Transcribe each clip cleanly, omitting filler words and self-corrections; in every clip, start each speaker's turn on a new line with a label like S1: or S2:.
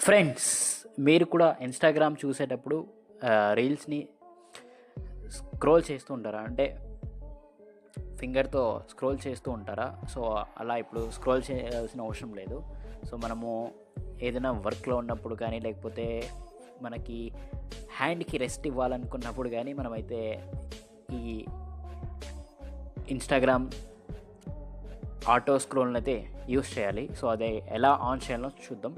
S1: Friends, మీరు కూడా Instagram చూసేటప్పుడు రీల్స్ని స్క్రోల్ చేస్తూ ఉంటారా? అంటే ఫింగర్తో స్క్రోల్ చేస్తూ ఉంటారా? సో అలా ఇప్పుడు స్క్రోల్ చేయాల్సిన అవసరం లేదు. సో మనము ఏదైనా వర్క్లో ఉన్నప్పుడు కానీ, లేకపోతే మనకి హ్యాండ్కి రెస్ట్ ఇవ్వాలనుకున్నప్పుడు కానీ మనమైతే ఈ ఇన్స్టాగ్రామ్ ఆటో స్క్రోల్ని అయితే యూస్ చేయాలి. సో అది ఎలా ఆన్ చేయాలో చూద్దాం.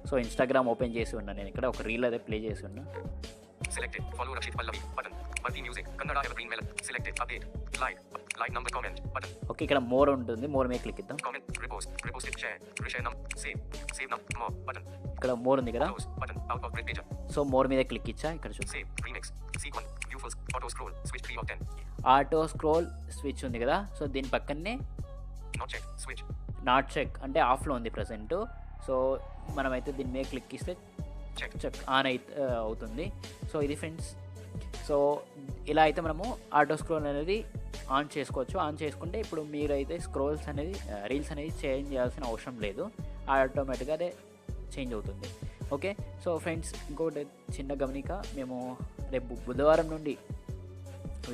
S1: సో ఇన్స్టాగ్రామ్ ఓపెన్ చేసి ఉన్నా, నేను ఇక్కడ ఒక రీల్ అయితే ప్లే చేసి ఉన్నా.
S2: Selected. Follow Rakshit Pallavi. Button. Multi music. Kannada evergreen melody. Selected. Update. Live. Live number comment. Button.
S1: Okay, ఇక్కడ మోర్ ఉంటుంది. మోర్ మీద క్లిక్ ఇద్దాం.
S2: Comment. Repost. Repost it. Share. Reshare num. Save. Save num. More. Button.
S1: ఇక్కడ more ఉంది కదా.
S2: Close. Button. Out of grid page.
S1: So more మీద click ఇచ్చా. ఇక్కడ చూసి
S2: Save. Remix. Sequence. View full. Auto scroll. Switch 3 of 10.
S1: Auto scroll switch ఉంది కదా. So దీని పక్కనే
S2: Not check. Switch.
S1: Not check అంటే ఆఫ్లో ఉంది ప్రజెంట్. సో మనమైతే దీని మీద క్లిక్ ఇస్తే
S2: Check.
S1: చెక్ ఆన్ అవుతుంది. సో ఇది ఫ్రెండ్స్. సో ఇలా అయితే మనము ఆటో స్క్రోల్ అనేది ఆన్ చేసుకోవచ్చు. ఆన్ చేసుకుంటే ఇప్పుడు మీరైతే స్క్రోల్స్ అనేది రీల్స్ అనేది చేంజ్ చేయాల్సిన అవసరం లేదు. ఆటోమేటిక్గా అదే చేంజ్ అవుతుంది. ఓకే, సో ఫ్రెండ్స్, ఇంకోటి చిన్న గమనిక, మేము రేపు బుధవారం నుండి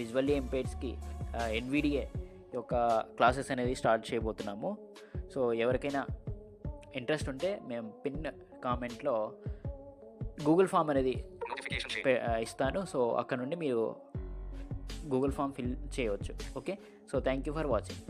S1: విజువల్లీ ఎంపైర్స్కి ఎన్విడిఏ యొక్క క్లాసెస్ అనేది స్టార్ట్ చేయబోతున్నాము. సో ఎవరికైనా ఇంట్రెస్ట్ ఉంటే మేము పిన్ కామెంట్లో గూగుల్ ఫామ్ అనేది
S2: Notification share.
S1: ఇస్తాను. సో అక్కడ నుండి మీరు గూగుల్ ఫామ్ ఫిల్ చేయవచ్చు. Okay, so thank you for watching.